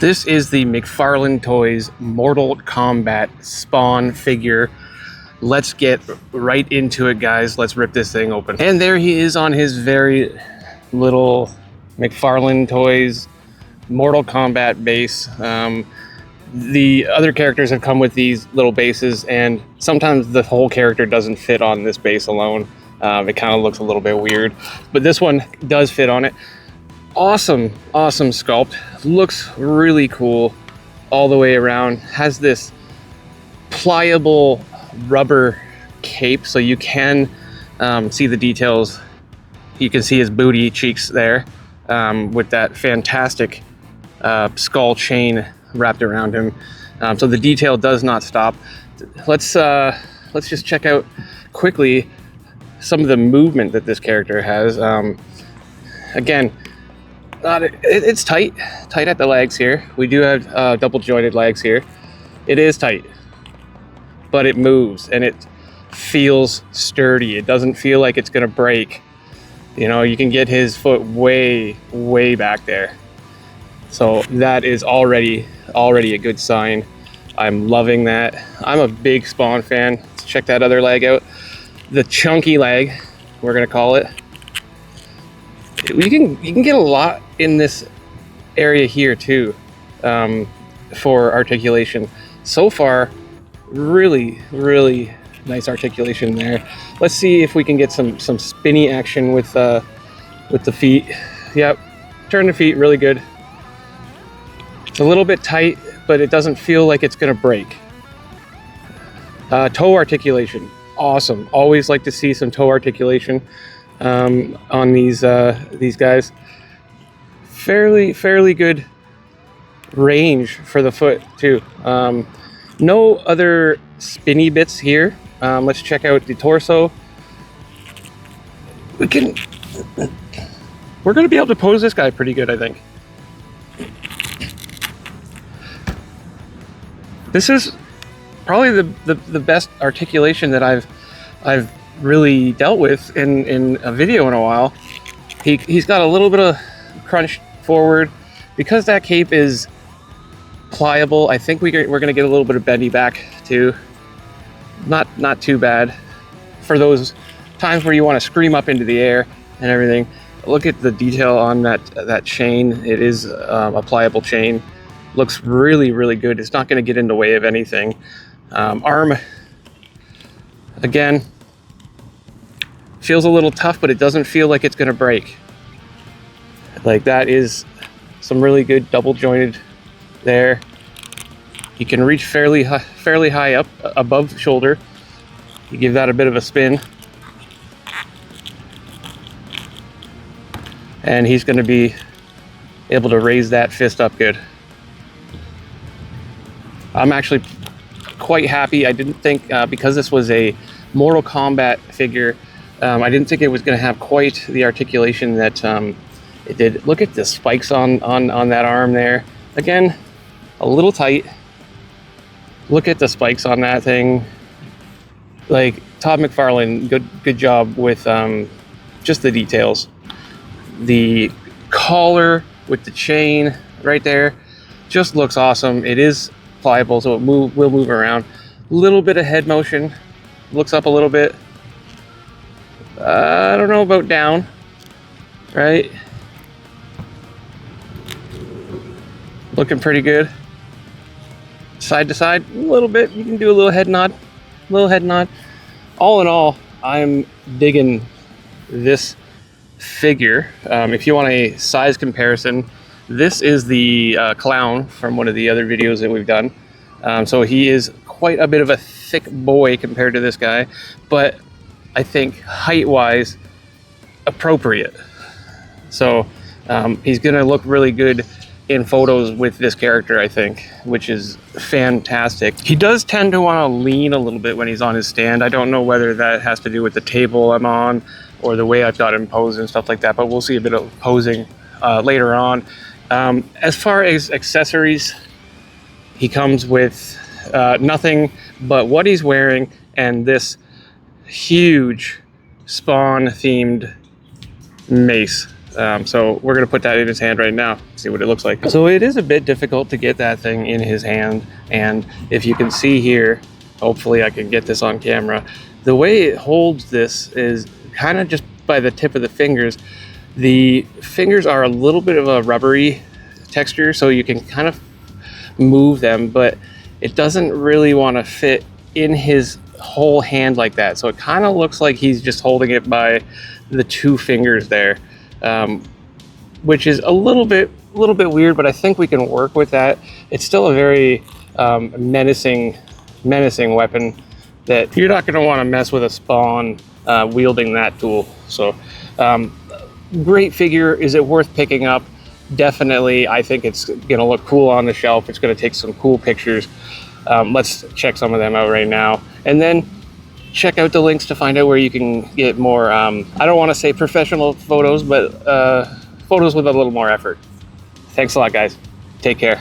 This is the McFarlane Toys Mortal Kombat Spawn figure. Let's get right into it, guys. Let's rip this thing open. And there he is on his very little McFarlane Toys Mortal Kombat base. The other characters have come with these little bases, and sometimes the whole character doesn't fit on this base alone. It kind of looks a little bit weird, but this one does fit on it. Awesome sculpt. Looks really cool all the way around. Has this pliable rubber cape, so you can see the details. You can see his booty cheeks there with that fantastic skull chain wrapped around him. So the detail does not stop. Let's just check out quickly some of the movement that this character has. Again, it's tight at the legs here. We do have double jointed legs here. It is tight, but it moves and it feels sturdy. It doesn't feel like it's gonna break. You know, you can get his foot way back there. So that is already a good sign. I'm loving that. I'm a big Spawn fan. Let's check that other leg out. The chunky leg, we're gonna call it. You can get a lot in this area here too for articulation. So far, really nice articulation there. Let's see if we can get some spinny action with the feet. Yep, turn the feet really good. It's a little bit tight, but it doesn't feel like it's gonna break. Toe articulation, awesome. Always like to see some toe articulation on these guys. Fairly good range for the foot too. No other spinny bits here. Let's check out the torso. We're gonna be able to pose this guy pretty good, I think. This is probably the best articulation that I've really dealt with in a video in a while. He's got a little bit of crunch forward because that cape is pliable. I think we're going to get a little bit of bendy back too. Not too bad for those times where you want to scream up into the air and everything. Look at the detail on that chain. It is a pliable chain. Looks really good. It's not going to get in the way of anything. Arm, again, feels a little tough, but it doesn't feel like it's going to break. Like, that is some really good double jointed there. You can reach fairly high up above the shoulder. You give that a bit of a spin, and he's going to be able to raise that fist up good. I'm actually quite happy. I didn't think, because this was a Mortal Kombat figure, I didn't think it was going to have quite the articulation that it did. Look at the spikes on that arm there. Again, a little tight. Look at the spikes on that thing. Like, Todd McFarlane, good job with just the details. The collar with the chain right there just looks awesome. It is pliable, so it will move around. Little bit of head motion. Looks up a little bit. I don't know about down, right? Looking pretty good. Side to side, a little bit. You can do a little head nod. All in all, I'm digging this figure. If you want a size comparison, this is the clown from one of the other videos that we've done. So he is quite a bit of a thick boy compared to this guy, but I think height-wise, appropriate. So he's gonna look really good in photos with this character, I think, which is fantastic. He does tend to want to lean a little bit when he's on his stand. I don't know whether that has to do with the table I'm on or the way I've got him posed and stuff like that, but we'll see a bit of posing later on. As far as accessories, he comes with nothing but what he's wearing and this huge Spawn themed mace. So we're gonna put that in his hand right now, see what it looks like. So it is a bit difficult to get that thing in his hand, and if you can see here, hopefully I can get this on camera, the way it holds this is kind of just by the tip of the fingers. The fingers are a little bit of a rubbery texture, so you can kind of move them, but it doesn't really want to fit in his whole hand like that. So it kind of looks like he's just holding it by the two fingers there, which is a little bit weird, but I think we can work with that. It's still a very menacing weapon that you're not going to want to mess with a Spawn wielding that tool. So great figure. Is it worth picking up? Definitely. I think it's going to look cool on the shelf. It's going to take some cool pictures. Let's check some of them out right now, and then check out the links to find out where you can get more, I don't want to say professional photos, but photos with a little more effort. Thanks a lot, guys. Take care.